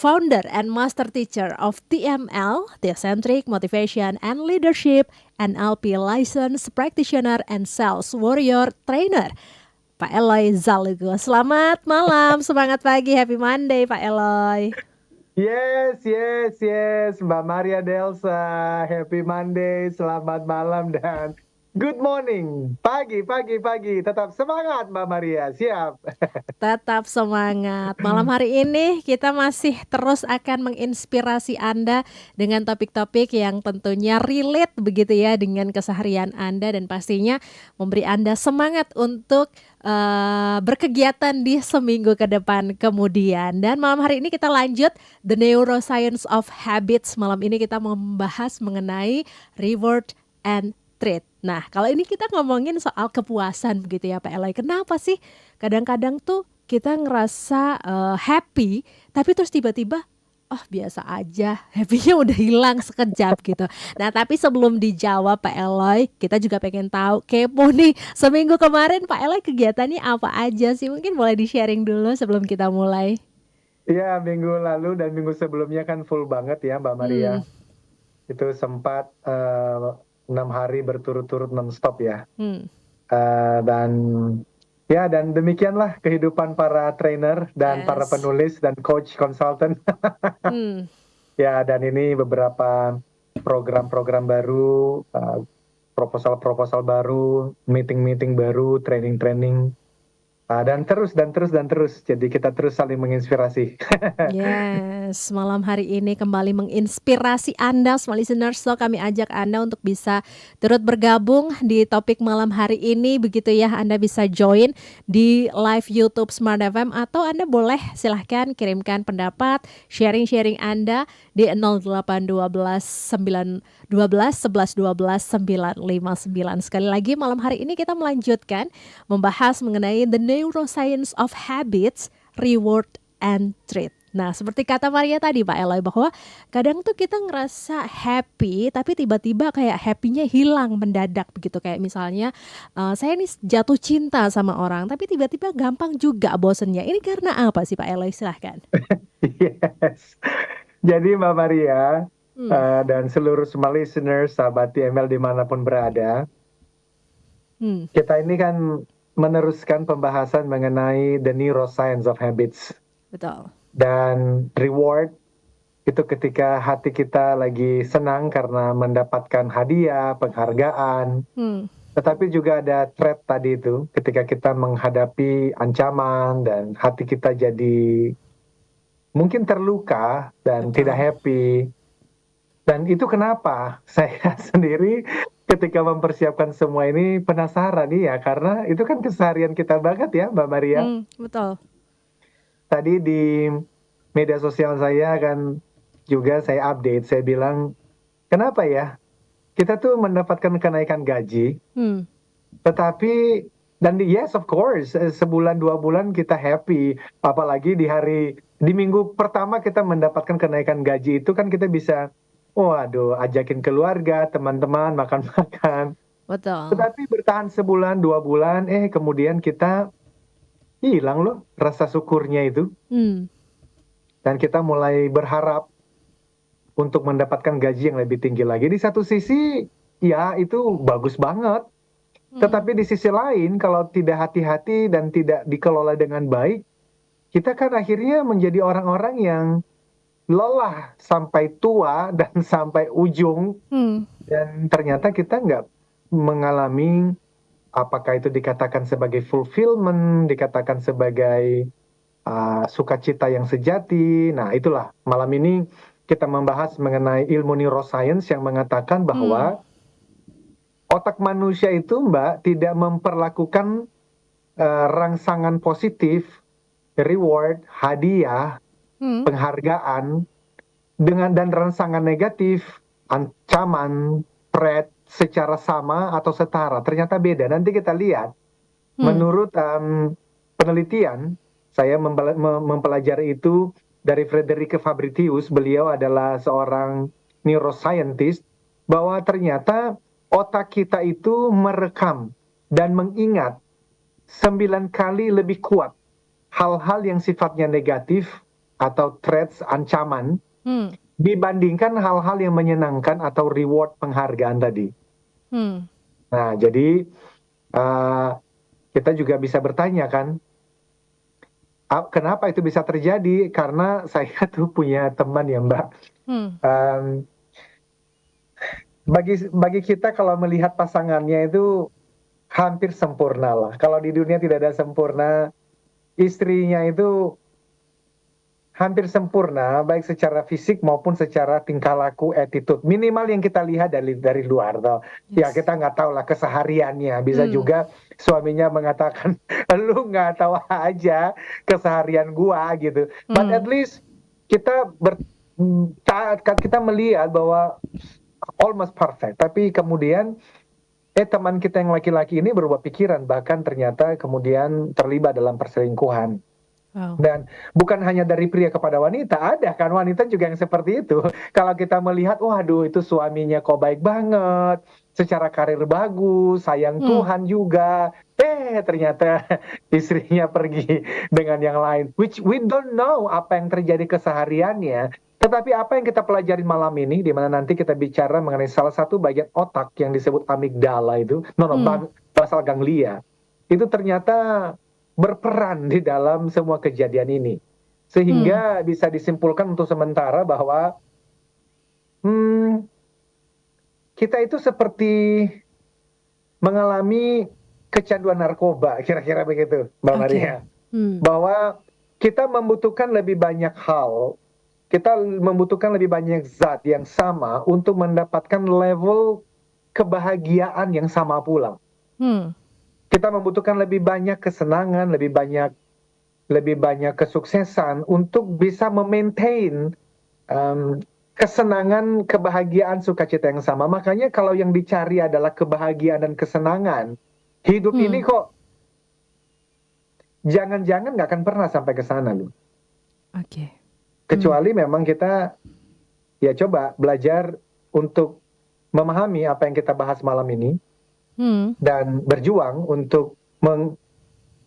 founder and master teacher of TML, Theocentric Motivation and Leadership, NLP Licensed Practitioner and Sales Warrior Trainer, Pak Eloy Zalugo. Selamat malam, semangat pagi, happy Monday Pak Eloy. Yes, Mbak Maria Delsa, happy Monday, selamat malam dan good morning, pagi, tetap semangat Mbak Maria, siap. Tetap semangat. Malam hari ini kita masih terus akan menginspirasi Anda dengan topik-topik yang tentunya relate begitu ya dengan keseharian Anda dan pastinya memberi Anda semangat untuk berkegiatan di seminggu ke depan kemudian. Dan malam hari ini kita lanjut The Neuroscience of Habits. Malam ini kita membahas mengenai reward and treat. Nah, kalau ini kita ngomongin soal kepuasan begitu ya Pak Eloy. Kenapa sih kadang-kadang tuh kita ngerasa happy, tapi terus tiba-tiba biasa aja, happy-nya udah hilang sekejap gitu. Nah, tapi sebelum dijawab Pak Eloy, kita juga pengen tahu, kepo nih, seminggu kemarin Pak Eloy kegiatannya apa aja sih? Mungkin boleh di-sharing dulu sebelum kita mulai. Iya, minggu lalu dan minggu sebelumnya kan full banget ya Mbak Maria. Itu sempat 6 hari berturut-turut non-stop ya. Dan demikianlah kehidupan para trainer dan para penulis dan coach consultant. Ya, dan ini beberapa program-program baru, proposal-proposal baru, meeting-meeting baru, training-training. Dan terus. Jadi kita terus saling menginspirasi. Yes, malam hari ini kembali menginspirasi Anda, semua listeners. So kami ajak Anda untuk bisa turut bergabung di topik malam hari ini. Begitu ya, Anda bisa join di live YouTube Smart FM atau Anda boleh silahkan kirimkan pendapat, sharing Anda di 0812 912 11 12 959. Sekali lagi malam hari ini kita melanjutkan membahas mengenai The Neuroscience of Habits, Reward and Treat. Nah, seperti kata Maria tadi Pak Eloy, bahwa kadang tuh kita ngerasa happy tapi tiba-tiba kayak happy-nya hilang mendadak begitu. Kayak misalnya saya nih jatuh cinta sama orang tapi tiba-tiba gampang juga bosennya. Ini karena apa sih Pak Eloy? Silahkan. Yes. Jadi Mbak Maria dan seluruh semua listeners, sahabat TML dimanapun berada, kita ini kan meneruskan pembahasan mengenai The Neuroscience of Habits. Betul. Dan reward itu ketika hati kita lagi senang karena mendapatkan hadiah, penghargaan. Tetapi juga ada threat tadi itu, ketika kita menghadapi ancaman dan hati kita jadi mungkin terluka dan tidak happy. Dan itu kenapa saya sendiri ketika mempersiapkan semua ini penasaran nih ya, karena itu kan keseharian kita banget ya Mbak Maria. Betul. Tadi di media sosial saya kan juga saya update, saya bilang kenapa ya kita tuh mendapatkan kenaikan gaji, tetapi yes of course sebulan 2 bulan kita happy, apalagi di minggu pertama kita mendapatkan kenaikan gaji itu kan kita bisa ajakin keluarga, teman-teman makan-makan. Betul. Tetapi bertahan sebulan 2 bulan kemudian kita hilang loh rasa syukurnya itu. Dan kita mulai berharap untuk mendapatkan gaji yang lebih tinggi lagi. Di satu sisi ya itu bagus banget. Tetapi di sisi lain kalau tidak hati-hati dan tidak dikelola dengan baik, kita kan akhirnya menjadi orang-orang yang lelah sampai tua dan sampai ujung. Dan ternyata kita nggak mengalami, apakah itu dikatakan sebagai fulfillment, dikatakan sebagai sukacita yang sejati. Nah itulah malam ini kita membahas mengenai ilmu neuroscience yang mengatakan bahwa otak manusia itu Mbak tidak memperlakukan rangsangan positif, reward, hadiah, penghargaan dan rangsangan negatif, ancaman, threat secara sama atau setara. Ternyata beda. Nanti kita lihat. Menurut penelitian, saya mempelajari itu dari Frederick Fabritius. Beliau adalah seorang neuroscientist, bahwa ternyata otak kita itu merekam dan mengingat 9 kali lebih kuat hal-hal yang sifatnya negatif atau threats, ancaman, dibandingkan hal-hal yang menyenangkan atau reward, penghargaan tadi. Nah, jadi kita juga bisa bertanya kan, kenapa itu bisa terjadi? Karena saya tuh punya teman ya Mbak. Bagi kita kalau melihat pasangannya itu hampir sempurna lah. Kalau di dunia tidak ada sempurna, istrinya itu hampir sempurna, baik secara fisik maupun secara tingkah laku, attitude. Minimal yang kita lihat dari luar. Toh. Ya kita nggak tahu lah kesehariannya. Bisa juga suaminya mengatakan, lu nggak tahu aja keseharian gua gitu. But at least kita melihat bahwa almost perfect. Tapi kemudian teman kita yang laki-laki ini berubah pikiran, bahkan ternyata kemudian terlibat dalam perselingkuhan. Wow. Dan bukan hanya dari pria kepada wanita, ada kan wanita juga yang seperti itu. Kalau kita melihat, waduh itu suaminya kok baik banget, secara karir bagus, sayang Tuhan juga, ternyata istrinya pergi dengan yang lain. Which we don't know apa yang terjadi kesehariannya. Tetapi apa yang kita pelajarin malam ini, di mana nanti kita bicara mengenai salah satu bagian otak yang disebut amigdala itu, basal ganglia, itu ternyata berperan di dalam semua kejadian ini. Sehingga bisa disimpulkan untuk sementara bahwa kita itu seperti mengalami kecanduan narkoba, kira-kira begitu, Mbak Maria. Bahwa kita membutuhkan lebih banyak hal, kita membutuhkan lebih banyak zat yang sama untuk mendapatkan level kebahagiaan yang sama pula. Kita membutuhkan lebih banyak kesenangan, lebih banyak kesuksesan untuk bisa memaintain kesenangan, kebahagiaan, sukacita yang sama. Makanya kalau yang dicari adalah kebahagiaan dan kesenangan, hidup ini kok jangan-jangan nggak akan pernah sampai ke sana loh. Oke. Kecuali memang kita ya coba belajar untuk memahami apa yang kita bahas malam ini. Dan berjuang untuk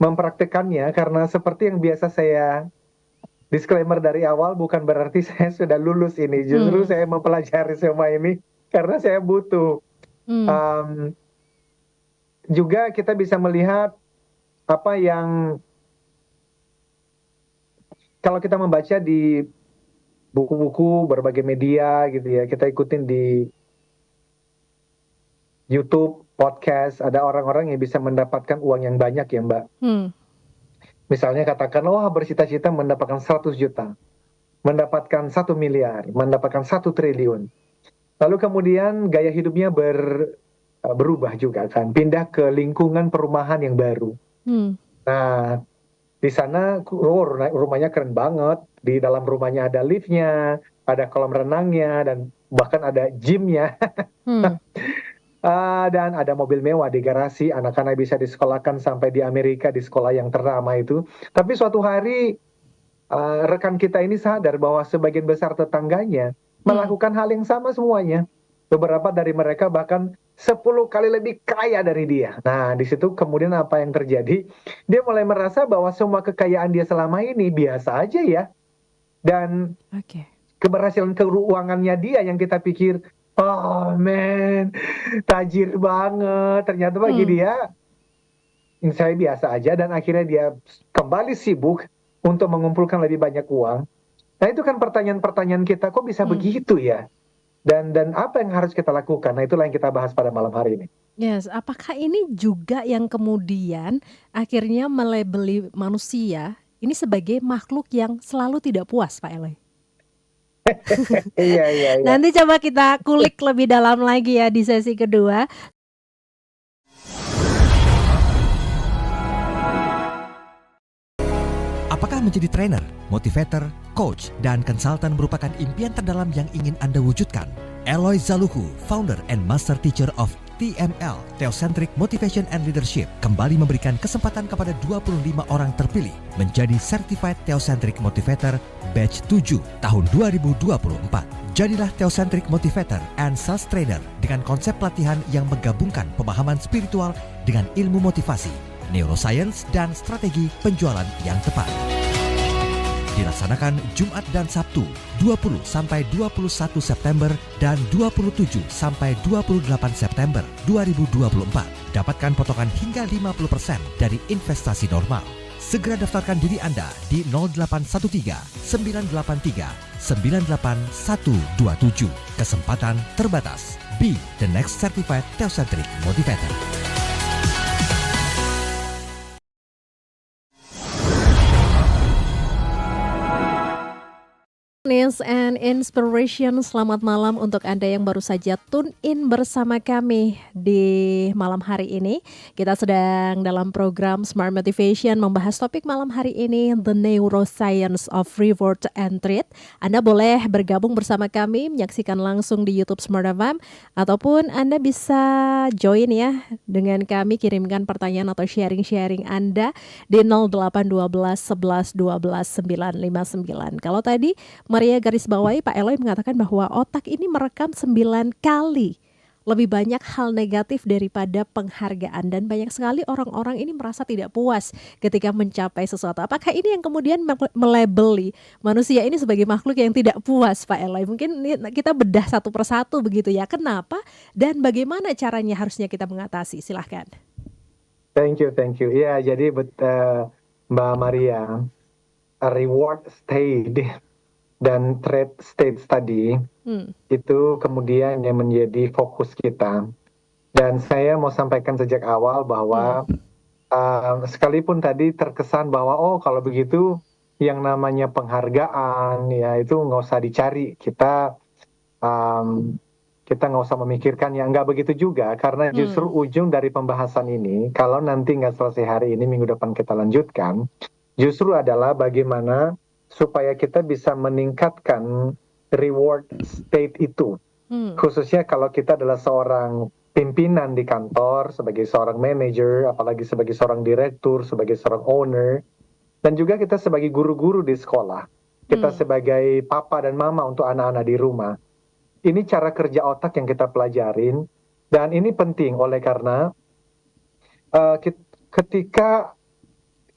mempraktekannya, karena seperti yang biasa saya disclaimer dari awal, bukan berarti saya sudah lulus ini, justru saya mempelajari semua ini karena saya butuh. Juga kita bisa melihat apa yang kalau kita membaca di buku-buku berbagai media gitu ya, kita ikutin di YouTube, podcast, ada orang-orang yang bisa mendapatkan uang yang banyak ya Mbak. Misalnya katakan, bercita-cita mendapatkan 100 juta, mendapatkan 1 miliar, mendapatkan 1 triliun. Lalu kemudian gaya hidupnya berubah juga kan, pindah ke lingkungan perumahan yang baru. Nah, di sana rumahnya keren banget, di dalam rumahnya ada liftnya, ada kolam renangnya, dan bahkan ada gymnya. Dan ada mobil mewah di garasi, anak-anak bisa disekolahkan sampai di Amerika di sekolah yang ternama itu. Tapi suatu hari rekan kita ini sadar bahwa sebagian besar tetangganya melakukan hal yang sama semuanya. Beberapa dari mereka bahkan 10 kali lebih kaya dari dia. Nah, di situ kemudian apa yang terjadi? Dia mulai merasa bahwa semua kekayaan dia selama ini biasa aja ya. Dan keberhasilan keuangannya dia yang kita pikir, oh man, tajir banget. Ternyata bagi dia, saya biasa aja. Dan akhirnya dia kembali sibuk untuk mengumpulkan lebih banyak uang. Nah itu kan pertanyaan-pertanyaan kita, kok bisa begitu ya? Dan apa yang harus kita lakukan? Nah itulah yang kita bahas pada malam hari ini. Yes, apakah ini juga yang kemudian akhirnya melabeli manusia ini sebagai makhluk yang selalu tidak puas, Pak Eloy? Iya. Nanti coba kita kulik lebih dalam lagi ya di sesi kedua. Apakah menjadi trainer, motivator, coach, dan konsultan merupakan impian terdalam yang ingin Anda wujudkan? Eloy Zaluhu, founder and master teacher of TML, Theocentric Motivation and Leadership, kembali memberikan kesempatan kepada 25 orang terpilih menjadi Certified Theocentric Motivator Batch 7 tahun 2024. Jadilah Theocentric Motivator and Sales Trainer dengan konsep pelatihan yang menggabungkan pemahaman spiritual dengan ilmu motivasi, neuroscience, dan strategi penjualan yang tepat. dilaksanakan Jumat dan Sabtu 20 sampai 21 September dan 27 sampai 28 September 2024. Dapatkan potongan hingga 50% dari investasi normal. Segera daftarkan diri Anda di 0813 983 98127. Kesempatan terbatas. Be the next certified Teocentric Motivator. News and Inspiration, selamat malam untuk Anda yang baru saja tune in bersama kami di malam hari ini. Kita sedang dalam program Smart Motivation membahas topik malam hari ini, The Neuroscience of Reward and Treat. Anda boleh bergabung bersama kami, menyaksikan langsung di YouTube Smart FM, ataupun Anda bisa join ya dengan kami, kirimkan pertanyaan atau sharing-sharing Anda di 0812 11 12 959. Kalau tadi Maria garis bawahi, Pak Eloy mengatakan bahwa otak ini merekam 9 kali lebih banyak hal negatif daripada penghargaan, dan banyak sekali orang-orang ini merasa tidak puas ketika mencapai sesuatu. Apakah ini yang kemudian melabeli manusia ini sebagai makhluk yang tidak puas, Pak Eloy? Mungkin kita bedah satu persatu begitu ya. Kenapa dan bagaimana caranya harusnya kita mengatasi? Silahkan. Thank you. Ya, jadi Mbak Maria, reward state dan threat state tadi itu kemudian yang menjadi fokus kita. Dan saya mau sampaikan sejak awal bahwa sekalipun tadi terkesan bahwa kalau begitu yang namanya penghargaan ya itu nggak usah dicari, kita nggak usah memikirkan, ya nggak begitu juga, karena justru ujung dari pembahasan ini, kalau nanti nggak selesai hari ini, minggu depan kita lanjutkan, justru adalah bagaimana supaya kita bisa meningkatkan reward state itu. Khususnya kalau kita adalah seorang pimpinan di kantor, sebagai seorang manager, apalagi sebagai seorang direktur, sebagai seorang owner, dan juga kita sebagai guru-guru di sekolah, kita sebagai papa dan mama untuk anak-anak di rumah. Ini cara kerja otak yang kita pelajarin, dan ini penting oleh karena ketika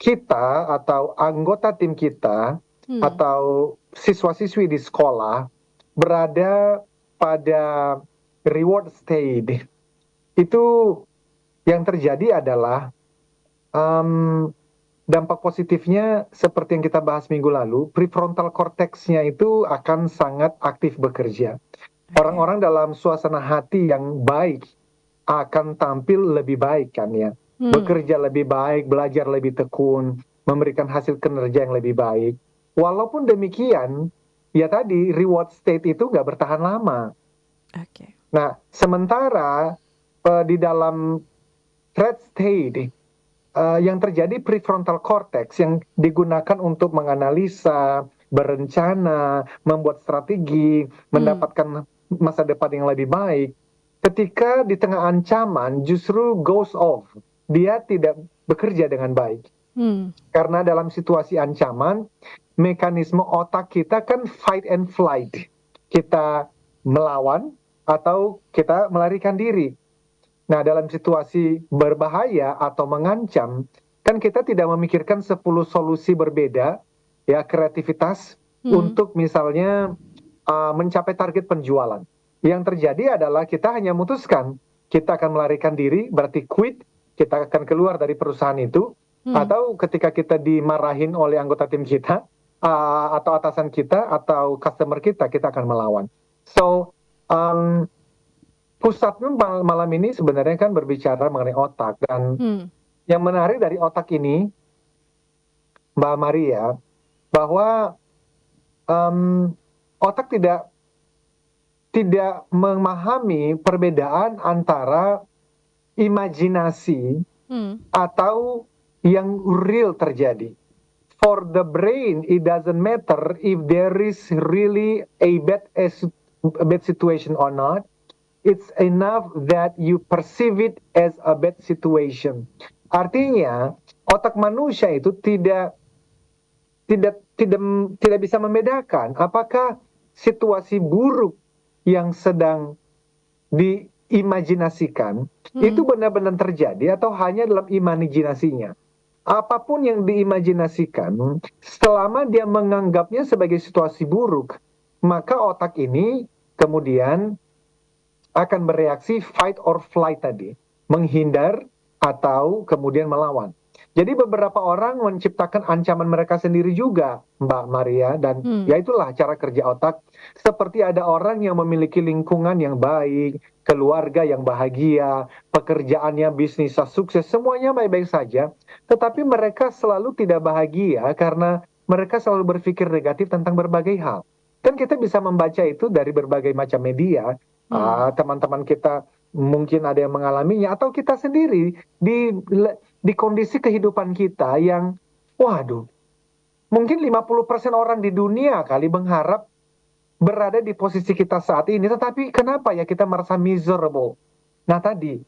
kita atau anggota tim kita atau siswa-siswi di sekolah berada pada reward state, itu yang terjadi adalah dampak positifnya seperti yang kita bahas minggu lalu, prefrontal cortex-nya itu akan sangat aktif bekerja. Orang-orang dalam suasana hati yang baik akan tampil lebih baik kan ya, bekerja lebih baik, belajar lebih tekun, memberikan hasil kinerja yang lebih baik. Walaupun demikian, ya tadi reward state itu nggak bertahan lama. Nah, sementara di dalam threat state yang terjadi prefrontal cortex yang digunakan untuk menganalisa, berencana, membuat strategi, mendapatkan masa depan yang lebih baik. Ketika di tengah ancaman justru goes off, dia tidak bekerja dengan baik. Karena dalam situasi ancaman, mekanisme otak kita kan fight and flight. Kita melawan atau kita melarikan diri. Nah, dalam situasi berbahaya atau mengancam, kan kita tidak memikirkan 10 solusi berbeda, ya, kreativitas untuk misalnya mencapai target penjualan. Yang terjadi adalah kita hanya memutuskan, kita akan melarikan diri, berarti quit, kita akan keluar dari perusahaan itu, atau ketika kita dimarahin oleh anggota tim kita, atau atasan kita, atau customer kita akan melawan. So, pusatnya malam ini sebenarnya kan berbicara mengenai otak, dan yang menarik dari otak ini, Mbak Maria, bahwa otak tidak memahami perbedaan antara imajinasi atau yang real terjadi. For the brain, it doesn't matter if there is really a bad situation or not. It's enough that you perceive it as a bad situation. Artinya, otak manusia itu tidak bisa membedakan apakah situasi buruk yang sedang diimajinasikan itu benar-benar terjadi atau hanya dalam imajinasinya. apapun yang diimajinasikan, selama dia menganggapnya sebagai situasi buruk, maka otak ini kemudian akan bereaksi fight or flight tadi, menghindar atau kemudian melawan. Jadi beberapa orang menciptakan ancaman mereka sendiri juga, Mbak Maria, dan ya itulah cara kerja otak. Seperti ada orang yang memiliki lingkungan yang baik, keluarga yang bahagia, pekerjaannya, bisnisnya sukses, semuanya baik-baik saja, tetapi mereka selalu tidak bahagia karena mereka selalu berpikir negatif tentang berbagai hal. Kan kita bisa membaca itu dari berbagai macam media, teman-teman kita mungkin ada yang mengalaminya, atau kita sendiri di kondisi kehidupan kita yang, waduh, mungkin 50% orang di dunia kali mengharap berada di posisi kita saat ini, tetapi kenapa ya kita merasa miserable? Nah tadi,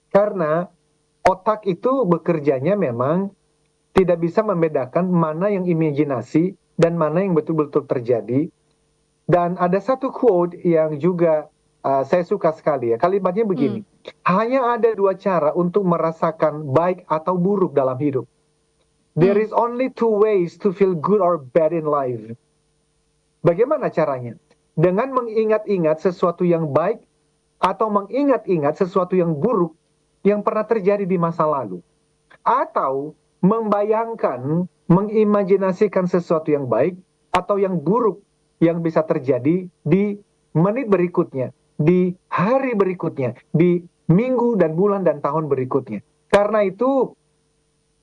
karena otak itu bekerjanya memang tidak bisa membedakan mana yang imajinasi dan mana yang betul-betul terjadi. Dan ada satu quote yang juga saya suka sekali ya, kalimatnya begini, hanya ada dua cara untuk merasakan baik atau buruk dalam hidup. There is only two ways to feel good or bad in life. Bagaimana caranya? Dengan mengingat-ingat sesuatu yang baik atau mengingat-ingat sesuatu yang buruk yang pernah terjadi di masa lalu. Atau membayangkan, mengimajinasikan sesuatu yang baik atau yang buruk yang bisa terjadi di menit berikutnya, di hari berikutnya, di minggu dan bulan dan tahun berikutnya. Karena itu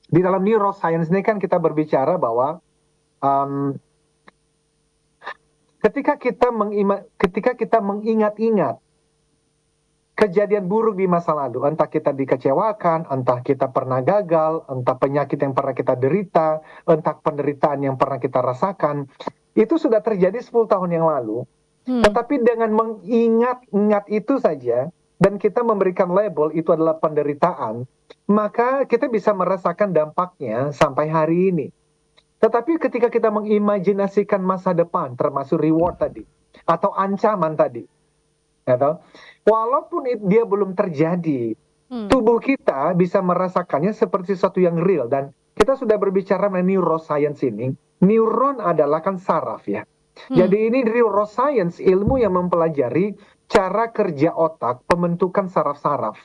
di dalam neuroscience ini kan kita berbicara bahwa ketika kita mengingat-ingat kejadian buruk di masa lalu, entah kita dikecewakan, entah kita pernah gagal, entah penyakit yang pernah kita derita, entah penderitaan yang pernah kita rasakan, itu sudah terjadi 10 tahun yang lalu. Tetapi dengan mengingat-ingat itu saja, dan kita memberikan label itu adalah penderitaan, maka kita bisa merasakan dampaknya sampai hari ini. Tetapi ketika kita mengimajinasikan masa depan, termasuk reward tadi, atau ancaman tadi, walaupun dia belum terjadi, tubuh kita bisa merasakannya seperti sesuatu yang real. Dan kita sudah berbicara mengenai neuroscience ini, neuron adalah kan saraf ya. Jadi ini neuroscience, ilmu yang mempelajari cara kerja otak, pembentukan saraf-saraf.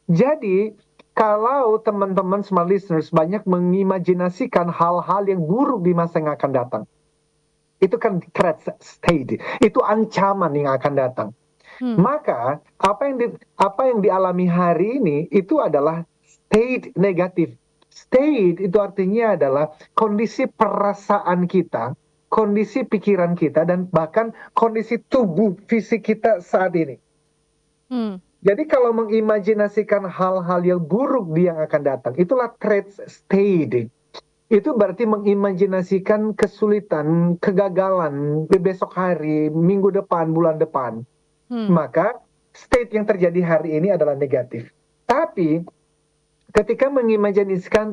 Jadi kalau teman-teman smart listeners banyak mengimajinasikan hal-hal yang buruk di masa yang akan datang, itu kan threat state, itu ancaman yang akan datang. Maka apa yang dialami hari ini itu adalah state negatif. State itu artinya adalah kondisi perasaan kita, kondisi pikiran kita, dan bahkan kondisi tubuh fisik kita saat ini. Jadi kalau mengimajinasikan hal-hal yang buruk yang akan datang, itulah threat state. Itu berarti mengimajinasikan kesulitan, kegagalan di besok hari, minggu depan, bulan depan. Maka state yang terjadi hari ini adalah negatif. Tapi ketika mengimajinasikan,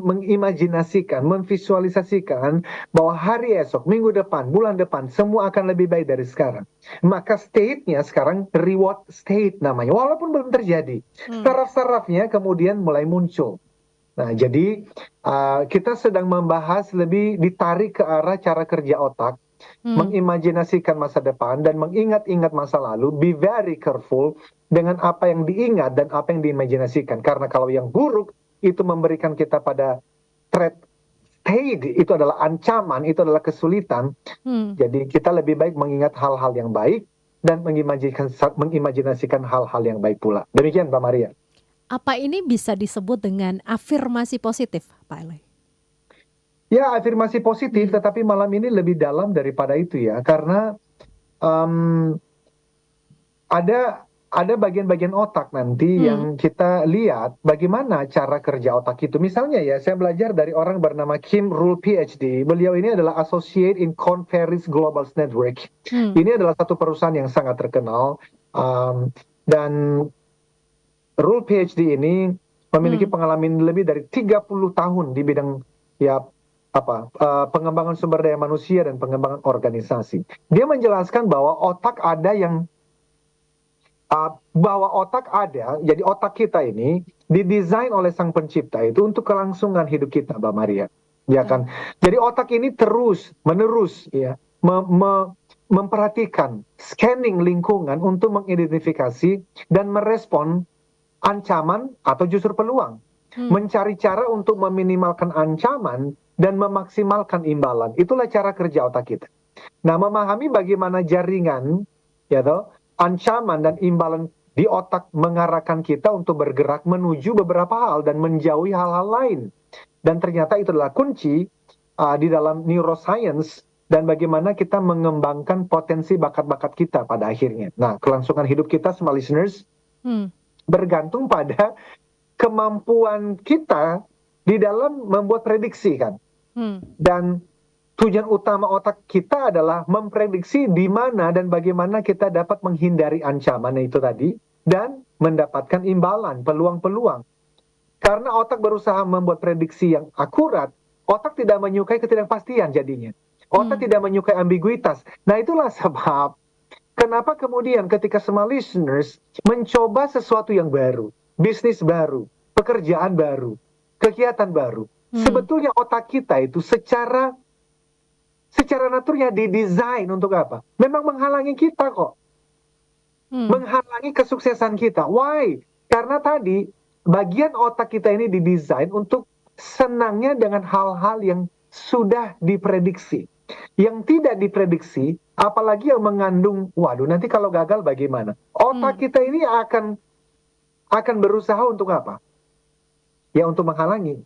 memvisualisasikan bahwa hari esok, minggu depan, bulan depan, semua akan lebih baik dari sekarang, maka state-nya sekarang reward state namanya, walaupun belum terjadi. Saraf-sarafnya kemudian mulai muncul. Nah, jadi kita sedang membahas lebih ditarik ke arah cara kerja otak, mengimajinasikan masa depan dan mengingat-ingat masa lalu. Be very careful dengan apa yang diingat dan apa yang diimajinasikan. Karena kalau yang buruk itu memberikan kita pada threat state, itu adalah ancaman, itu adalah kesulitan. Jadi kita lebih baik mengingat hal-hal yang baik dan mengimajinasikan hal-hal yang baik pula. Demikian Mbak Maria. Apa ini bisa disebut dengan afirmasi positif, Pak Eloy? Ya, afirmasi positif, tetapi malam ini lebih dalam daripada itu ya, karena ada bagian-bagian otak nanti yang kita lihat bagaimana cara kerja otak itu. Misalnya ya, saya belajar dari orang bernama Kim Rule PhD. Beliau ini adalah Associate in Conference Global Network. Ini adalah satu perusahaan yang sangat terkenal, dan Rule PhD ini memiliki pengalaman lebih dari 30 tahun di bidang pengembangan sumber daya manusia dan pengembangan organisasi. Dia menjelaskan bahwa otak ada, jadi otak kita ini didesain oleh Sang Pencipta itu untuk kelangsungan hidup kita, Mbak Maria. Ya kan? Jadi otak ini terus menerus ya memperhatikan, scanning lingkungan untuk mengidentifikasi dan merespon ancaman atau justru peluang. Mencari cara untuk meminimalkan ancaman dan memaksimalkan imbalan. Itulah cara kerja otak kita. Nah, memahami bagaimana jaringan, ya toh, ancaman dan imbalan di otak mengarahkan kita untuk bergerak menuju beberapa hal dan menjauhi hal-hal lain. Dan ternyata itu adalah kunci di dalam neuroscience dan bagaimana kita mengembangkan potensi bakat-bakat kita pada akhirnya. Nah, kelangsungan hidup kita, semua listeners, bergantung pada kemampuan kita di dalam membuat prediksi kan. Dan tujuan utama otak kita adalah memprediksi di mana dan bagaimana kita dapat menghindari ancaman itu tadi dan mendapatkan imbalan, peluang-peluang. Karena otak berusaha membuat prediksi yang akurat, otak tidak menyukai ketidakpastian jadinya. Otak tidak menyukai ambiguitas. Nah, itulah sebab kenapa kemudian ketika semua listeners mencoba sesuatu yang baru, bisnis baru, pekerjaan baru, kegiatan baru, sebetulnya otak kita itu secara naturnya didesain untuk apa? Memang menghalangi kita kok. Menghalangi kesuksesan kita. Why? Karena tadi bagian otak kita ini didesain untuk senangnya dengan hal-hal yang sudah diprediksi. Yang tidak diprediksi, apalagi yang mengandung, waduh nanti kalau gagal bagaimana? Otak kita ini akan berusaha untuk apa? Ya untuk menghalangi.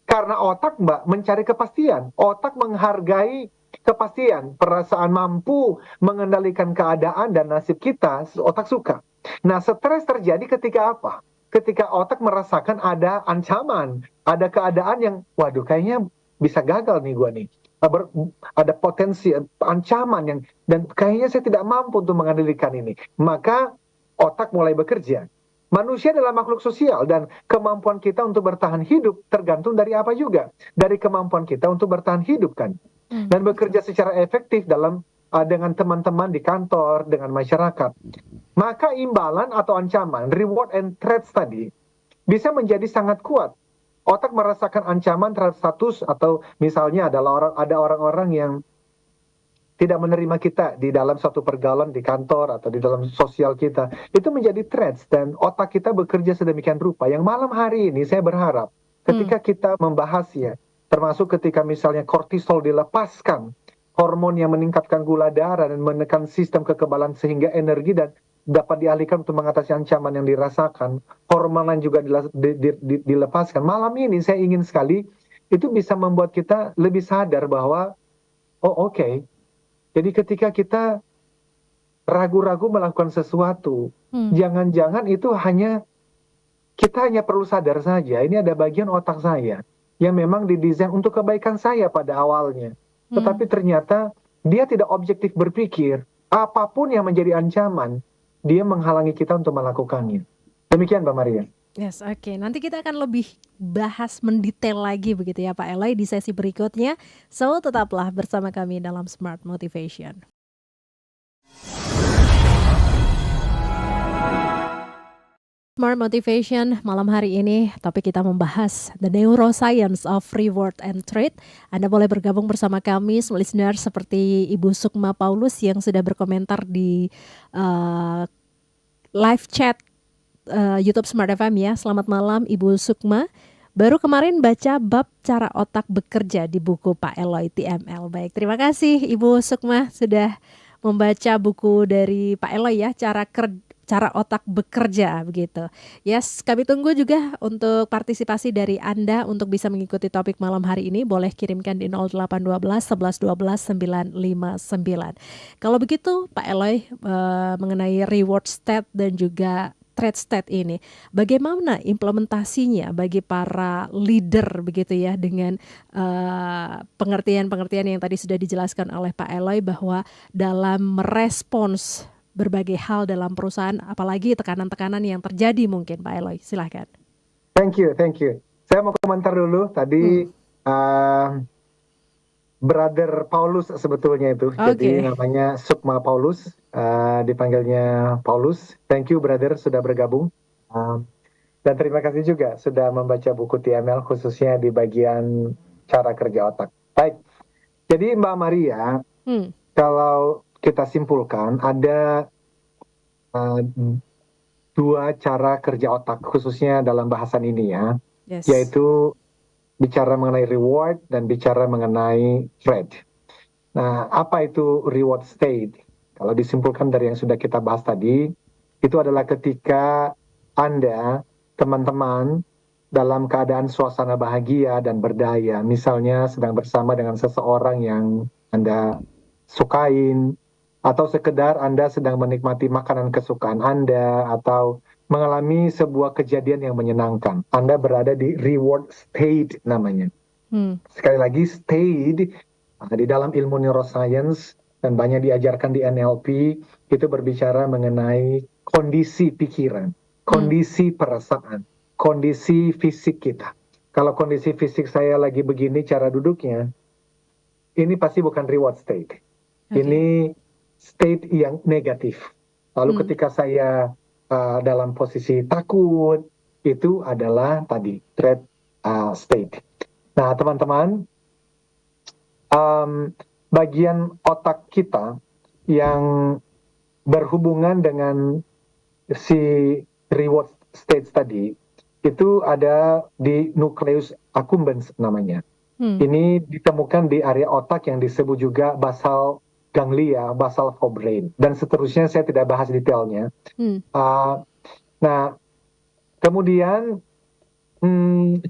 Karena otak, Mbak, mencari kepastian. Otak menghargai kepastian, perasaan mampu mengendalikan keadaan dan nasib kita, otak suka. Nah, stres terjadi ketika apa? Ketika otak merasakan ada ancaman, ada keadaan yang, waduh kayaknya bisa gagal nih gua nih. Ada potensi ancaman yang, dan kayaknya saya tidak mampu untuk mengendalikan ini. Maka otak mulai bekerja. Manusia adalah makhluk sosial dan kemampuan kita untuk bertahan hidup tergantung dari apa juga? Dari kemampuan kita untuk bertahan hidup kan? Dan bekerja secara efektif dengan teman-teman di kantor, dengan masyarakat. Maka imbalan atau ancaman, reward and threats tadi, bisa menjadi sangat kuat. Otak merasakan ancaman terhadap status atau misalnya ada orang-orang yang tidak menerima kita di dalam suatu pergaulan di kantor atau di dalam sosial kita. Itu menjadi threats dan otak kita bekerja sedemikian rupa. Yang malam hari ini saya berharap ketika kita membahasnya, termasuk ketika misalnya kortisol dilepaskan, hormon yang meningkatkan gula darah dan menekan sistem kekebalan sehingga energi dan dapat dialihkan untuk mengatasi ancaman yang dirasakan, hormon lain juga dilepaskan. Malam ini saya ingin sekali itu bisa membuat kita lebih sadar bahwa oke. Jadi ketika kita ragu-ragu melakukan sesuatu, jangan-jangan itu kita hanya perlu sadar saja, ini ada bagian otak saya yang memang didesain untuk kebaikan saya pada awalnya. Tetapi ternyata dia tidak objektif berpikir, apapun yang menjadi ancaman, dia menghalangi kita untuk melakukannya. Demikian Mbak Maria. Yes, oke. Nanti kita akan lebih bahas mendetail lagi begitu ya Pak Eloy di sesi berikutnya. So, tetaplah bersama kami dalam Smart Motivation. Smart Motivation malam hari ini topik kita membahas the neuroscience of reward and threat. Anda boleh bergabung bersama kami listener seperti Ibu Sukma Paulus yang sudah berkomentar di live chat YouTube Smart FM ya. Selamat malam Ibu Sukma. Baru kemarin baca bab cara otak bekerja di buku Pak Eloy TML. Baik, terima kasih Ibu Sukma sudah membaca buku dari Pak Eloy ya, cara otak bekerja begitu. Yes, kami tunggu juga untuk partisipasi dari Anda untuk bisa mengikuti topik malam hari ini. Boleh kirimkan di 0812 11 12 959. Kalau begitu Pak Eloy mengenai reward state dan juga threat state ini, bagaimana implementasinya bagi para leader begitu ya dengan pengertian-pengertian yang tadi sudah dijelaskan oleh Pak Eloy bahwa dalam merespons berbagai hal dalam perusahaan, apalagi tekanan-tekanan yang terjadi mungkin Pak Eloy, silahkan. Thank you. Saya mau komentar dulu tadi Brother Paulus sebetulnya itu, jadi namanya Sukma Paulus, dipanggilnya Paulus. Thank you brother sudah bergabung. Dan terima kasih juga sudah membaca buku TML khususnya di bagian cara kerja otak. Baik, jadi Mbak Maria, kalau kita simpulkan ada dua cara kerja otak khususnya dalam bahasan ini ya, yaitu bicara mengenai reward dan bicara mengenai threat. Nah, apa itu reward state? Kalau disimpulkan dari yang sudah kita bahas tadi, itu adalah ketika Anda, teman-teman, dalam keadaan suasana bahagia dan berdaya, misalnya sedang bersama dengan seseorang yang Anda sukain, atau sekedar Anda sedang menikmati makanan kesukaan Anda, atau mengalami sebuah kejadian yang menyenangkan. Anda berada di reward state namanya. Sekali lagi, state di dalam ilmu neuroscience dan banyak diajarkan di NLP, itu berbicara mengenai kondisi pikiran, kondisi perasaan, kondisi fisik kita. Kalau kondisi fisik saya lagi begini cara duduknya, ini pasti bukan reward state. Ini state yang negatif. Lalu ketika saya dalam posisi takut, itu adalah tadi threat state. Nah, teman-teman, bagian otak kita yang berhubungan dengan si reward states tadi, itu ada di nucleus accumbens namanya. Ini ditemukan di area otak yang disebut juga basal ganglia, basal forebrain, dan seterusnya saya tidak bahas detailnya. Nah, kemudian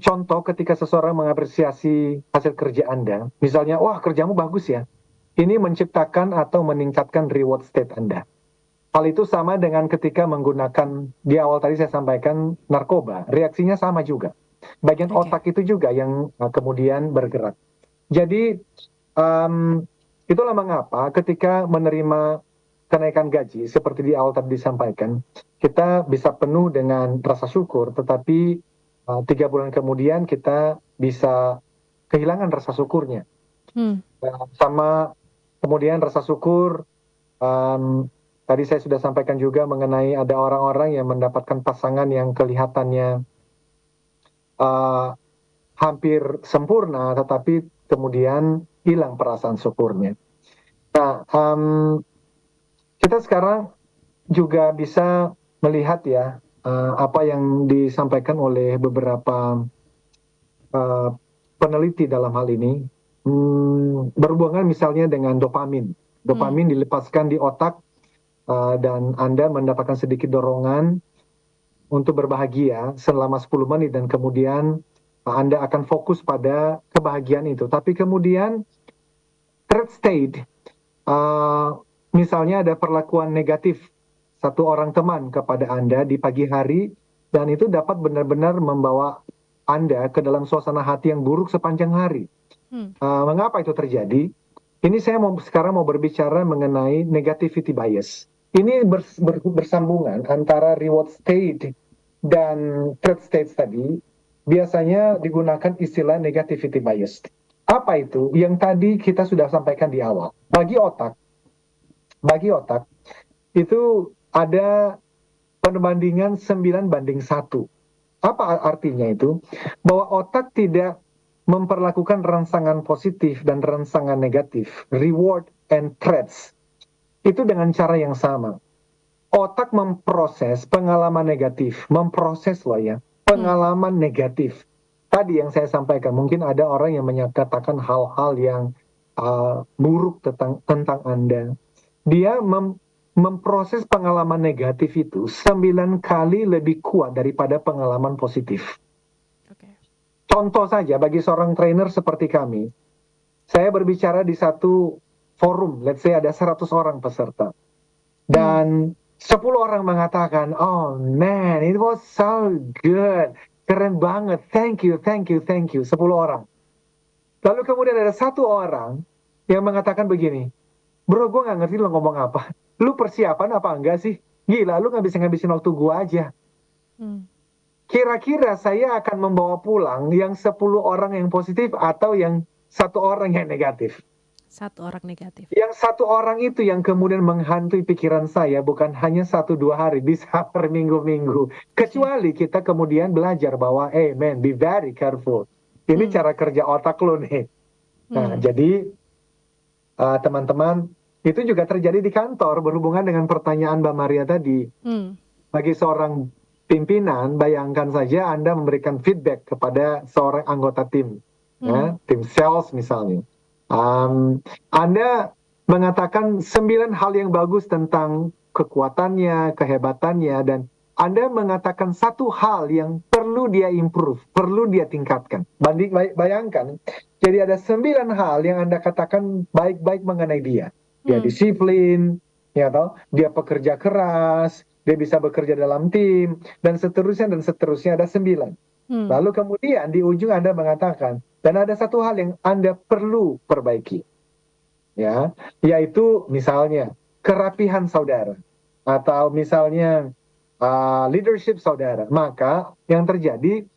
contoh ketika seseorang mengapresiasi hasil kerja Anda, misalnya, wah kerjamu bagus ya, ini menciptakan atau meningkatkan reward state Anda. Hal itu sama dengan ketika menggunakan, di awal tadi saya sampaikan, narkoba, reaksinya sama juga. Bagian otak itu juga yang kemudian bergerak. Jadi, itulah mengapa ketika menerima kenaikan gaji, seperti di awal tadi disampaikan, kita bisa penuh dengan rasa syukur, tetapi 3 bulan kemudian kita bisa kehilangan rasa syukurnya. Sama kemudian rasa syukur, tadi saya sudah sampaikan juga mengenai ada orang-orang yang mendapatkan pasangan yang kelihatannya hampir sempurna, tetapi kemudian hilang perasaan syukurnya. Nah, kita sekarang juga bisa melihat ya, apa yang disampaikan oleh beberapa peneliti dalam hal ini, berhubungan misalnya dengan dopamin. Dopamin dilepaskan di otak dan Anda mendapatkan sedikit dorongan untuk berbahagia selama 10 menit dan kemudian Anda akan fokus pada kebahagiaan itu. Tapi kemudian threat state, misalnya ada perlakuan negatif satu orang teman kepada Anda di pagi hari, dan itu dapat benar-benar membawa Anda ke dalam suasana hati yang buruk sepanjang hari. Mengapa itu terjadi? Ini saya sekarang mau berbicara mengenai negativity bias. Ini bersambungan antara reward state dan threat state tadi. Biasanya digunakan istilah negativity bias. Apa itu? Yang tadi kita sudah sampaikan di awal. Bagi otak, itu ada perbandingan 9:1. Apa artinya itu? Bahwa otak tidak memperlakukan rangsangan positif dan rangsangan negatif, reward and threats, itu dengan cara yang sama. Otak memproses pengalaman negatif, pengalaman negatif. Tadi yang saya sampaikan, mungkin ada orang yang menyatakan hal-hal yang buruk tentang Anda. Dia memproses pengalaman negatif itu 9 kali lebih kuat daripada pengalaman positif. Contoh saja bagi seorang trainer seperti kami, saya berbicara di satu forum, let's say ada 100 orang peserta, dan 10 orang mengatakan, oh man, it was so good, keren banget, thank you, 10 orang. Lalu kemudian ada 1 orang yang mengatakan begini, bro, gue gak ngerti lo ngomong apa. Lu persiapan apa enggak sih? Gila, lu ngabisin waktu gue aja. Kira-kira saya akan membawa pulang yang 10 orang yang positif atau yang 1 orang yang negatif? Satu orang negatif. Yang satu orang itu yang kemudian menghantui pikiran saya bukan hanya 1-2 hari, bisa per minggu-minggu. Kecuali kita kemudian belajar bahwa, man, be very careful. Ini cara kerja otak lo nih. Nah, jadi teman-teman, itu juga terjadi di kantor berhubungan dengan pertanyaan Mbak Maria tadi. Bagi seorang pimpinan, bayangkan saja Anda memberikan feedback kepada seorang anggota tim, tim sales misalnya. Anda mengatakan 9 hal yang bagus tentang kekuatannya, kehebatannya, dan Anda mengatakan satu hal yang perlu dia improve, perlu dia tingkatkan. Bayangkan, jadi ada 9 hal yang Anda katakan baik-baik mengenai dia. Dia disiplin, ya toh, dia pekerja keras, dia bisa bekerja dalam tim, dan seterusnya ada 9. Lalu kemudian di ujung Anda mengatakan, dan ada satu hal yang Anda perlu perbaiki, ya, yaitu misalnya kerapihan saudara, atau misalnya leadership saudara. Maka yang terjadi,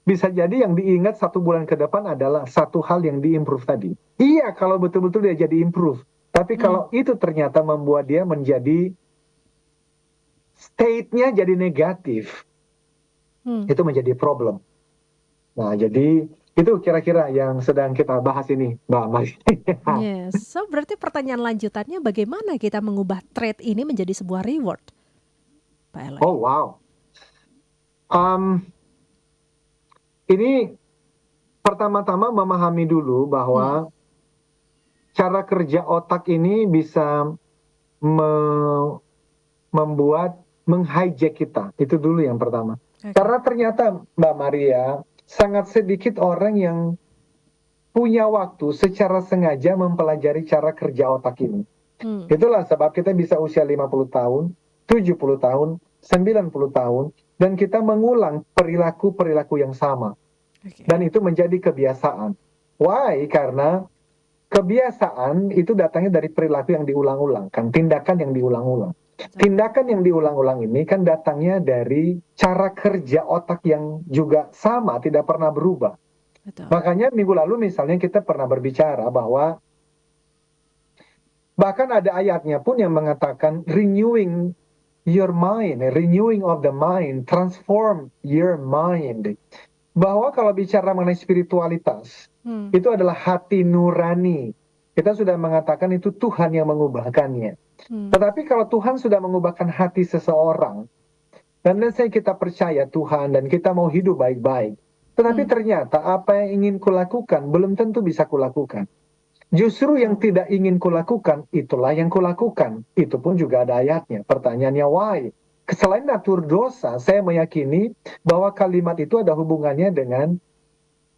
bisa jadi yang diingat 1 bulan ke depan adalah satu hal yang diimprove tadi. Iya, kalau betul-betul dia jadi improve. Tapi kalau itu ternyata membuat dia menjadi state-nya jadi negatif, itu menjadi problem. Nah, jadi itu kira-kira yang sedang kita bahas ini, Mbak Mari. Yes. So berarti pertanyaan lanjutannya, bagaimana kita mengubah trait ini menjadi sebuah reward, Pak Eloy? Oh wow. Ini pertama-tama memahami dulu bahwa cara kerja otak ini bisa menghijack kita. Itu dulu yang pertama. Karena ternyata Mbak Maria, sangat sedikit orang yang punya waktu secara sengaja mempelajari cara kerja otak ini. Itulah sebab kita bisa usia 50 tahun, 70 tahun, 90 tahun, dan kita mengulang perilaku-perilaku yang sama. Dan itu menjadi kebiasaan. Why? Karena kebiasaan itu datangnya dari perilaku yang diulang-ulang, kan, tindakan yang diulang-ulang. Tindakan yang diulang-ulang ini kan datangnya dari cara kerja otak yang juga sama, tidak pernah berubah. Betul. Makanya minggu lalu misalnya kita pernah berbicara bahwa bahkan ada ayatnya pun yang mengatakan renewing your mind, renewing of the mind, transform your mind. Bahwa kalau bicara mengenai spiritualitas, itu adalah hati nurani. Kita sudah mengatakan itu Tuhan yang mengubahkannya. Tetapi kalau Tuhan sudah mengubahkan hati seseorang, dan let's say kita percaya Tuhan dan kita mau hidup baik-baik, tetapi ternyata apa yang ingin kulakukan belum tentu bisa kulakukan. Justru yang tidak ingin kulakukan, itulah yang kulakukan. Itu pun juga ada ayatnya. Pertanyaannya why? Selain natur dosa, saya meyakini bahwa kalimat itu ada hubungannya dengan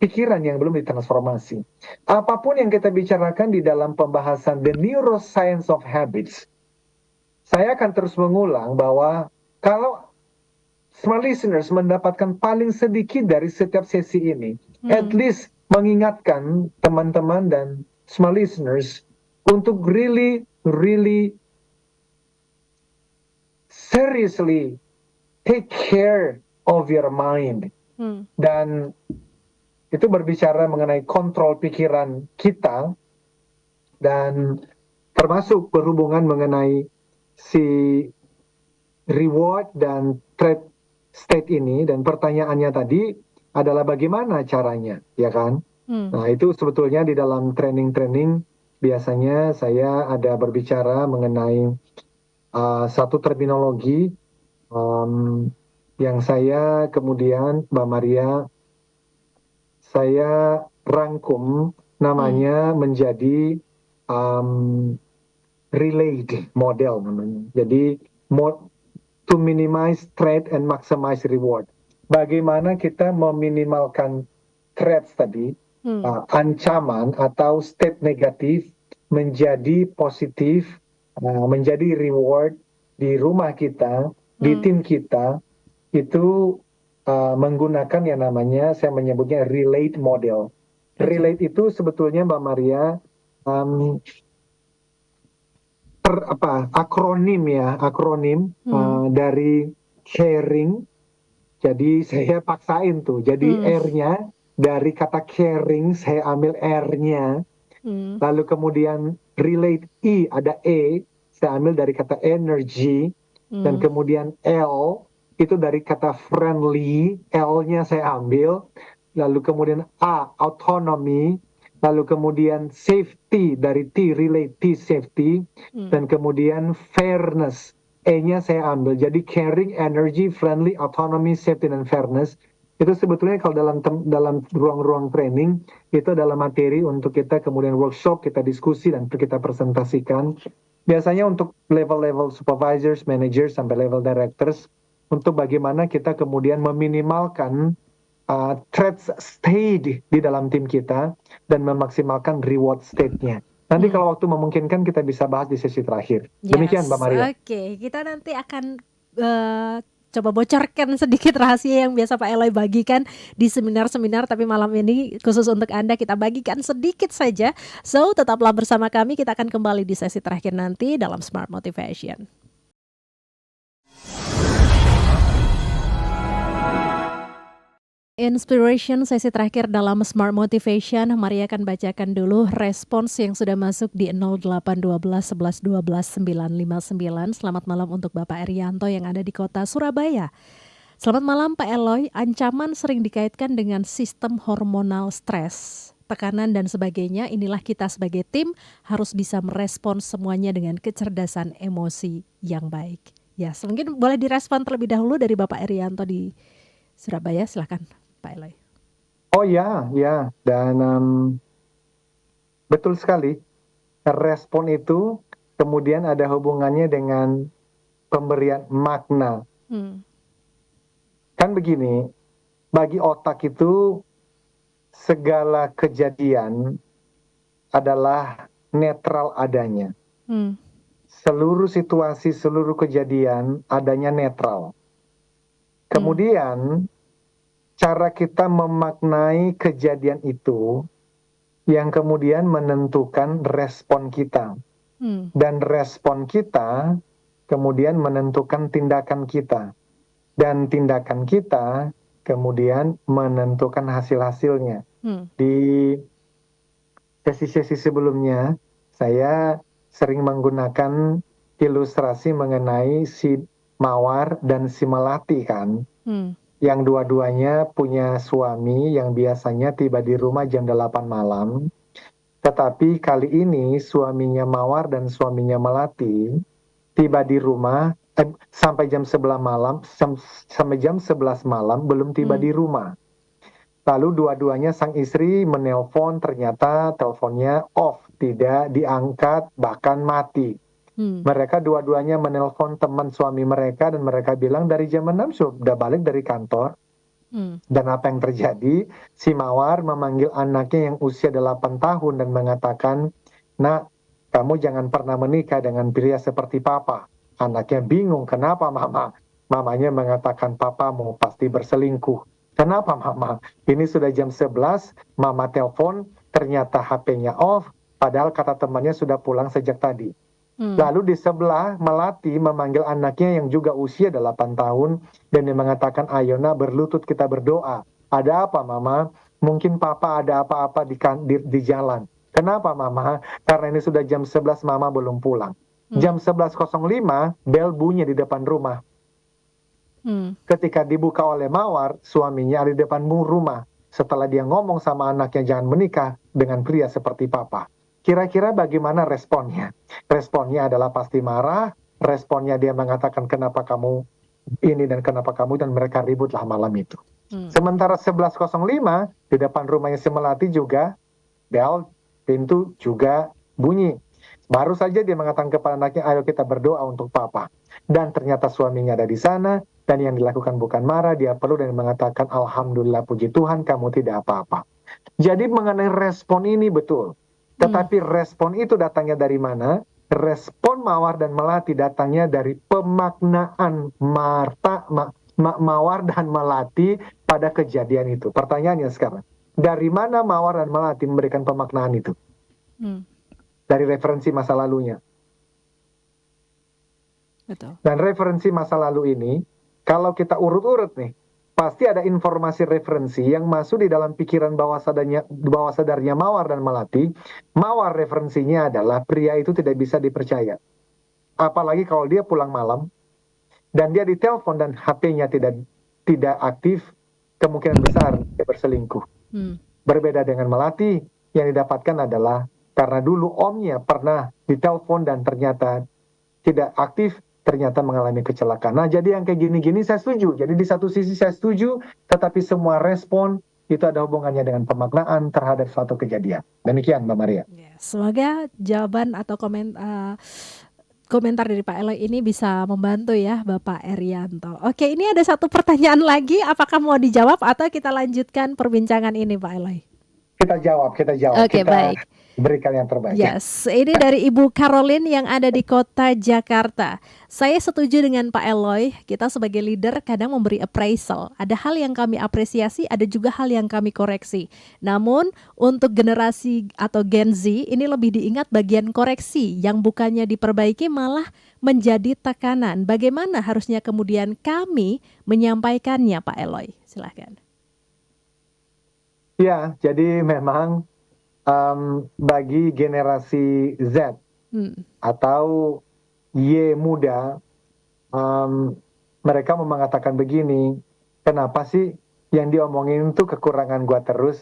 pikiran yang belum ditransformasi. Apapun yang kita bicarakan di dalam pembahasan The Neuroscience of Habits, saya akan terus mengulang bahwa kalau smart listeners mendapatkan paling sedikit dari setiap sesi ini, at least mengingatkan teman-teman dan smart listeners untuk really seriously take care of your mind. Dan itu berbicara mengenai kontrol pikiran kita, dan termasuk berhubungan mengenai si reward dan threat state ini. Dan pertanyaannya tadi adalah bagaimana caranya, ya kan? Nah, itu sebetulnya di dalam training-training biasanya saya ada berbicara mengenai satu terminologi yang saya kemudian, Mbak Maria, saya rangkum namanya menjadi relate model namanya. Jadi to minimize threat and maximize reward. Bagaimana kita meminimalkan threats tadi, ancaman atau state negatif menjadi positif, menjadi reward di rumah kita, di tim kita, itu menggunakan yang namanya, saya menyebutnya relate model. Relate itu sebetulnya Mbak Maria akronim dari caring. Jadi saya paksain tuh, jadi R-nya dari kata caring saya ambil R-nya, Lalu kemudian relate I, ada E, saya ambil dari kata energy, dan kemudian L, itu dari kata friendly, L-nya saya ambil, lalu kemudian A, autonomy, lalu kemudian safety, dari T, relate T, safety, dan kemudian fairness, E-nya saya ambil. Jadi caring, energy, friendly, autonomy, safety, dan fairness. Itu sebetulnya kalau dalam ruang-ruang training, itu adalah materi untuk kita kemudian workshop, kita diskusi, dan kita presentasikan. Biasanya untuk level-level supervisors, managers, sampai level directors, untuk bagaimana kita kemudian meminimalkan threats state di dalam tim kita, dan memaksimalkan reward state-nya. Nanti kalau waktu memungkinkan kita bisa bahas di sesi terakhir. Demikian Mbak Maria. Oke, kita nanti akan coba bocorkan sedikit rahasia yang biasa Pak Eloy bagikan di seminar-seminar, tapi malam ini khusus untuk Anda kita bagikan sedikit saja. So, tetaplah bersama kami, kita akan kembali di sesi terakhir nanti dalam Smart Motivation. Inspiration sesi terakhir dalam Smart Motivation. Maria akan bacakan dulu respons yang sudah masuk di 0812 11 12 959. Selamat malam untuk Bapak Erianto yang ada di kota Surabaya. Selamat malam Pak Eloy. Ancaman sering dikaitkan dengan sistem hormonal stres, tekanan dan sebagainya. Inilah kita sebagai tim harus bisa merespons semuanya dengan kecerdasan emosi yang baik. Ya, mungkin boleh direspon terlebih dahulu dari Bapak Erianto di Surabaya, silakan Pak Eloy. Oh ya, dan betul sekali. Respon itu kemudian ada hubungannya dengan pemberian makna. Kan begini, bagi otak itu segala kejadian adalah netral adanya. Seluruh situasi, seluruh kejadian adanya netral. Kemudian cara kita memaknai kejadian itu yang kemudian menentukan respon kita. Dan respon kita kemudian menentukan tindakan kita. Dan tindakan kita kemudian menentukan hasil-hasilnya. Di sesi-sesi sebelumnya, saya sering menggunakan ilustrasi mengenai si Mawar dan si Melati kan. Yang dua-duanya punya suami yang biasanya tiba di rumah jam 8 malam. Tetapi kali ini suaminya Mawar dan suaminya Melati tiba di rumah sampai jam 11 malam, sampai jam 11 malam belum tiba di rumah. Lalu dua-duanya sang istri menelpon, ternyata teleponnya off, tidak diangkat, bahkan mati. Mereka dua-duanya menelpon teman suami mereka dan mereka bilang dari jam 6 sudah balik dari kantor. Dan apa yang terjadi? Si Mawar memanggil anaknya yang usia 8 tahun dan mengatakan, "Nak, kamu jangan pernah menikah dengan pria seperti papa." Anaknya bingung, "Kenapa mama?" Mamanya mengatakan, "Papamu pasti berselingkuh." "Kenapa mama?" "Ini sudah jam 11, mama telepon, ternyata HP-nya off, padahal kata temannya sudah pulang sejak tadi." Lalu di sebelah Melati memanggil anaknya yang juga usia 8 tahun dan dia mengatakan, "Ayo nak, berlutut kita berdoa." "Ada apa mama?" "Mungkin papa ada apa-apa di jalan." "Kenapa mama?" "Karena ini sudah jam 11 mama belum pulang." Jam 11.05 bel bunyi di depan rumah. Ketika dibuka oleh Mawar, suaminya ada di depan rumah. Setelah dia ngomong sama anaknya jangan menikah dengan pria seperti papa. Kira-kira bagaimana responnya? Responnya adalah pasti marah, responnya dia mengatakan kenapa kamu ini dan kenapa kamu, dan mereka ributlah malam itu. Sementara 11.05 di depan rumahnya si Melati juga bel pintu juga bunyi. Baru saja dia mengatakan kepada anaknya, "Ayo kita berdoa untuk papa." Dan ternyata suaminya ada di sana dan yang dilakukan bukan marah, dia perlu dan mengatakan, "Alhamdulillah, puji Tuhan kamu tidak apa-apa." Jadi mengenai respon ini betul. Tetapi respon itu datangnya dari mana? Respon Mawar dan Melati datangnya dari pemaknaan Mawar dan Melati pada kejadian itu. Pertanyaannya sekarang, dari mana Mawar dan Melati memberikan pemaknaan itu? Dari referensi masa lalunya. Betul. Dan referensi masa lalu ini, kalau kita urut-urut nih, pasti ada informasi referensi yang masuk di dalam pikiran bawah sadarnya Mawar dan Melati. Mawar referensinya adalah pria itu tidak bisa dipercaya. Apalagi kalau dia pulang malam dan dia ditelepon dan HP-nya tidak aktif, kemungkinan besar dia berselingkuh. Berbeda dengan Melati, yang didapatkan adalah karena dulu omnya pernah ditelepon dan ternyata tidak aktif, ternyata mengalami kecelakaan. Nah, jadi yang kayak gini-gini saya setuju. Jadi di satu sisi saya setuju, tetapi semua respon itu ada hubungannya dengan pemaknaan terhadap suatu kejadian. Demikian, Mbak Maria. Semoga jawaban atau komentar dari Pak Eloy ini bisa membantu ya Bapak Erianto. Oke, ini ada satu pertanyaan lagi. Apakah mau dijawab atau kita lanjutkan perbincangan ini, Pak Eloy? Kita jawab. Oke, baik. Berikan yang terbaik. Yes, ini dari Ibu Caroline yang ada di kota Jakarta. Saya setuju dengan Pak Eloy, kita sebagai leader kadang memberi appraisal. Ada hal yang kami apresiasi, ada juga hal yang kami koreksi. Namun untuk generasi atau Gen Z ini lebih diingat bagian koreksi yang bukannya diperbaiki malah menjadi tekanan. Bagaimana harusnya kemudian kami menyampaikannya, Pak Eloy? Silahkan. Ya, jadi memang bagi generasi Z atau Y muda, mereka mengatakan begini, kenapa sih yang diomongin itu kekurangan gua terus?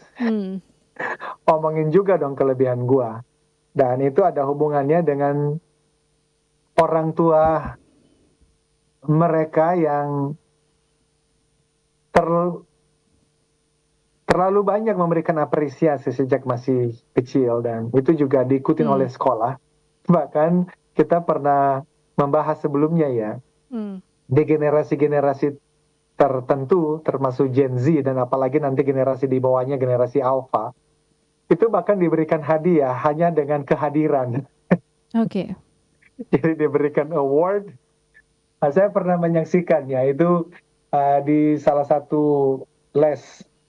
Omongin juga dong kelebihan gua. Dan itu ada hubungannya dengan orang tua mereka yang terlalu banyak memberikan apresiasi sejak masih kecil, dan itu juga diikuti oleh sekolah. Bahkan kita pernah membahas sebelumnya ya, di generasi-generasi tertentu termasuk Gen Z dan apalagi nanti generasi di bawahnya generasi Alpha, itu bahkan diberikan hadiah hanya dengan kehadiran. Oke. Jadi diberikan award. Nah, saya pernah menyaksikannya itu di salah satu les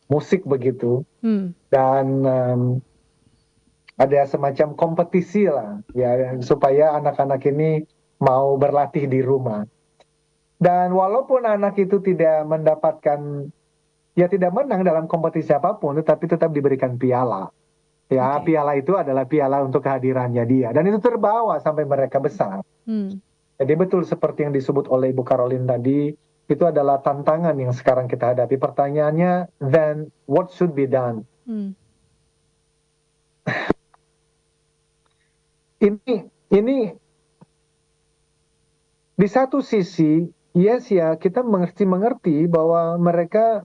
musik begitu, dan ada semacam kompetisi lah ya supaya anak-anak ini mau berlatih di rumah. Dan walaupun anak itu tidak mendapatkan, ya tidak menang dalam kompetisi apapun, tetapi tetap diberikan piala. Ya, piala itu adalah piala untuk kehadirannya dia, dan itu terbawa sampai mereka besar. Jadi betul seperti yang disebut oleh Ibu Caroline tadi, itu adalah tantangan yang sekarang kita hadapi. Pertanyaannya, then what should be done? Ini di satu sisi, yes ya, kita mengerti bahwa mereka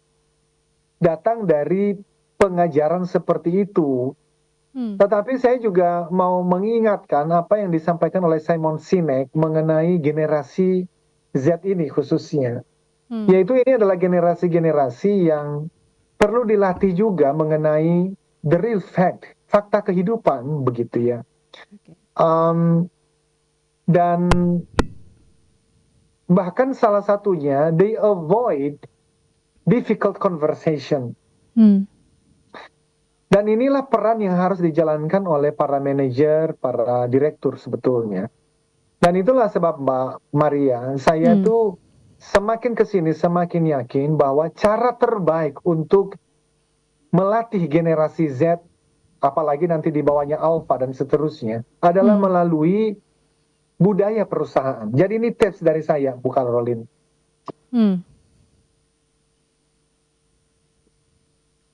datang dari pengajaran seperti itu. Tetapi saya juga mau mengingatkan apa yang disampaikan oleh Simon Sinek mengenai generasi Z ini khususnya. Yaitu ini adalah generasi-generasi yang perlu dilatih juga mengenai the real fact, fakta kehidupan begitu ya. Dan bahkan salah satunya, they avoid difficult conversation. Dan inilah peran yang harus dijalankan oleh para manajer, para direktur sebetulnya. Dan itulah sebab Mbak Maria, saya tuh semakin kesini semakin yakin bahwa cara terbaik untuk melatih generasi Z, apalagi nanti di bawahnya Alpha dan seterusnya, adalah melalui budaya perusahaan. Jadi ini tips dari saya, Bu Caroline.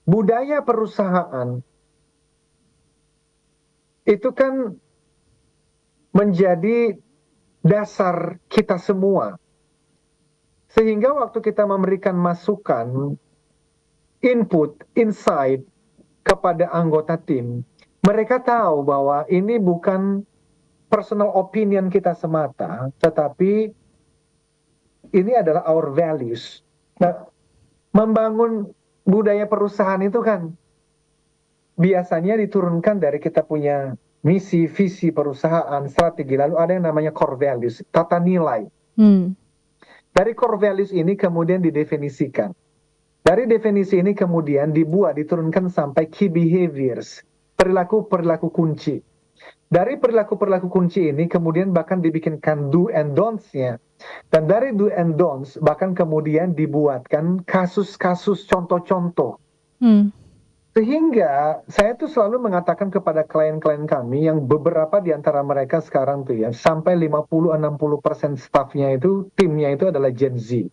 Budaya perusahaan itu kan menjadi dasar kita semua. Sehingga waktu kita memberikan masukan, input, insight kepada anggota tim, mereka tahu bahwa ini bukan personal opinion kita semata, tetapi ini adalah our values. Nah, membangun budaya perusahaan itu kan biasanya diturunkan dari kita punya misi, visi perusahaan, strategi, lalu ada yang namanya core values, tata nilai. Dari core values ini kemudian didefinisikan. Dari definisi ini kemudian diturunkan sampai key behaviors, perilaku-perilaku kunci. Dari perilaku-perilaku kunci ini kemudian bahkan dibikinkan do and don'ts-nya. Dan dari do and don'ts bahkan kemudian dibuatkan kasus-kasus contoh-contoh. Sehingga saya tuh selalu mengatakan kepada klien-klien kami yang beberapa di antara mereka sekarang tuh ya, sampai 50-60% staffnya itu, timnya itu adalah Gen Z.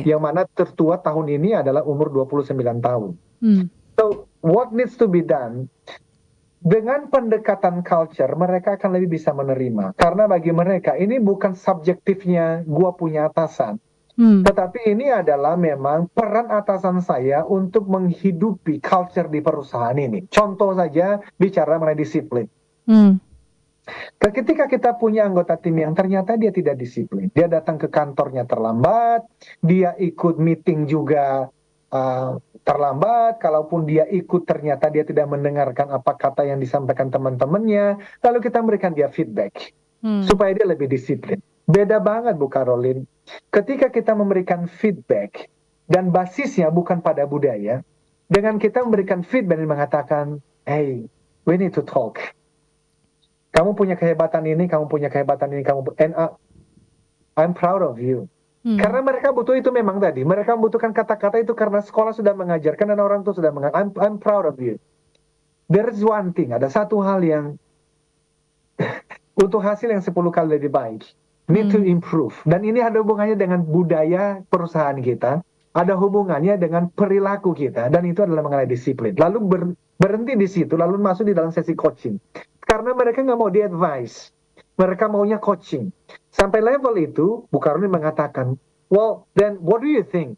Yang mana tertua tahun ini adalah umur 29 tahun. So, what needs to be done? Dengan pendekatan culture, mereka akan lebih bisa menerima. Karena bagi mereka, ini bukan subjektifnya gua punya atasan. Tetapi ini adalah memang peran atasan saya untuk menghidupi culture di perusahaan ini. Contoh saja bicara mengenai disiplin. Ketika kita punya anggota tim yang ternyata dia tidak disiplin, dia datang ke kantornya terlambat, dia ikut meeting juga terlambat, kalaupun dia ikut ternyata dia tidak mendengarkan apa kata yang disampaikan teman-temannya, lalu kita memberikan dia feedback supaya dia lebih disiplin. Beda banget Bu Caroline, ketika kita memberikan feedback dan basisnya bukan pada budaya, dengan kita memberikan feedback dan mengatakan, hey, we need to talk. Kamu punya kehebatan ini, kamu punya kehebatan ini, and I'm proud of you. Karena mereka butuh itu memang tadi. Mereka membutuhkan kata-kata itu karena sekolah sudah mengajarkan dan orang tua sudah mengajarkan. I'm proud of you. There is one thing, ada satu hal yang untuk hasil yang 10 kali lebih baik. Need to improve. Dan ini ada hubungannya dengan budaya perusahaan kita. Ada hubungannya dengan perilaku kita. Dan itu adalah mengenai disiplin. Lalu berhenti di situ, lalu masuk di dalam sesi coaching. Karena mereka nggak mau di-advise. Mereka maunya coaching. Sampai level itu, Bu Caroline mengatakan, well, then what do you think?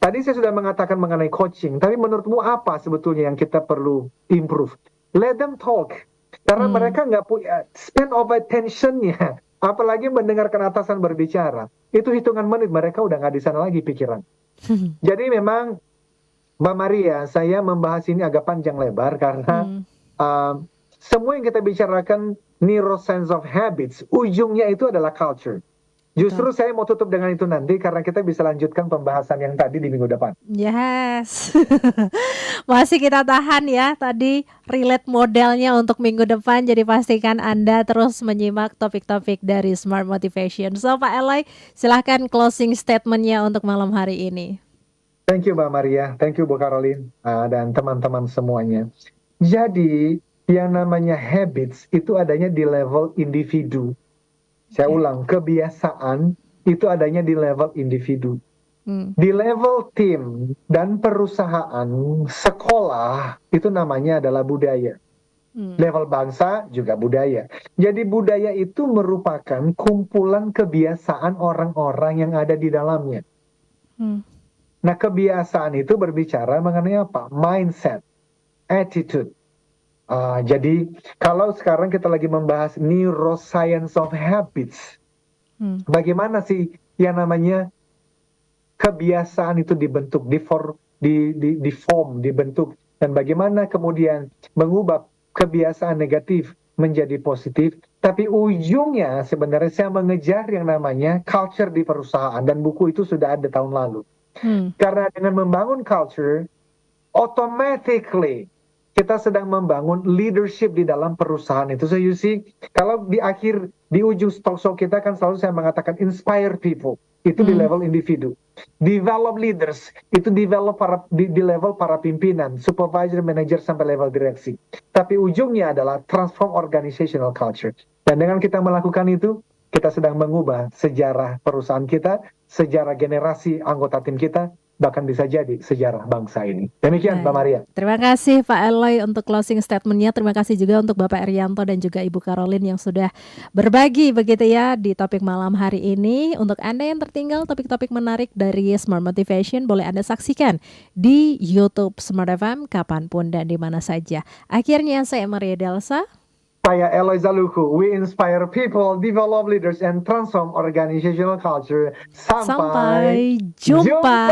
Tadi saya sudah mengatakan mengenai coaching, tapi menurutmu apa sebetulnya yang kita perlu improve? Let them talk. Karena mereka nggak punya span of attention-nya. Apalagi mendengarkan atasan berbicara. Itu hitungan menit, mereka udah nggak di sana lagi pikiran. Jadi memang, Mbak Maria, saya membahas ini agak panjang lebar karena semua yang kita bicarakan neuroscience of habits, ujungnya itu adalah culture. Justru saya mau tutup dengan itu nanti karena kita bisa lanjutkan pembahasan yang tadi di minggu depan. Yes. Masih kita tahan ya tadi relate modelnya untuk minggu depan. Jadi pastikan Anda terus menyimak topik-topik dari Smart Motivation. So Pak Eloy, silahkan closing statement-nya untuk malam hari ini. Thank you Mbak Maria, thank you Bu Caroline dan teman-teman semuanya. Jadi yang namanya habits itu adanya di level individu. Saya ulang, kebiasaan itu adanya di level individu. Di level tim dan perusahaan, sekolah, itu namanya adalah budaya. Level bangsa juga budaya. Jadi budaya itu merupakan kumpulan kebiasaan orang-orang yang ada di dalamnya. Nah, kebiasaan itu berbicara mengenai apa? Mindset, attitude. Jadi kalau sekarang kita lagi membahas neuroscience of habits, bagaimana sih yang namanya kebiasaan itu dibentuk, dibentuk, dan bagaimana kemudian mengubah kebiasaan negatif menjadi positif, tapi ujungnya sebenarnya saya mengejar yang namanya culture di perusahaan, dan buku itu sudah ada tahun lalu. Karena dengan membangun culture, automatically kita sedang membangun leadership di dalam perusahaan itu. So you see, kalau di ujung talk show kita kan selalu saya mengatakan inspire people, itu di level individu. Develop leaders, itu di level para pimpinan, supervisor, manager, sampai level direksi. Tapi ujungnya adalah transform organizational culture. Dan dengan kita melakukan itu, kita sedang mengubah sejarah perusahaan kita, sejarah generasi anggota tim kita, bahkan bisa jadi sejarah bangsa ini. Demikian Mbak Maria. Terima kasih Pak Eloy untuk closing statement-nya. Terima kasih juga untuk Bapak Erianto dan juga Ibu Caroline yang sudah berbagi begitu ya di topik malam hari ini. Untuk Anda yang tertinggal topik-topik menarik dari Smart Motivation, boleh Anda saksikan di YouTube Smart FM kapanpun dan di mana saja. Akhirnya saya Maria Delsa. Saya Eloy Zaluku. We inspire people, develop leaders, and transform organizational culture. Sampai jumpa.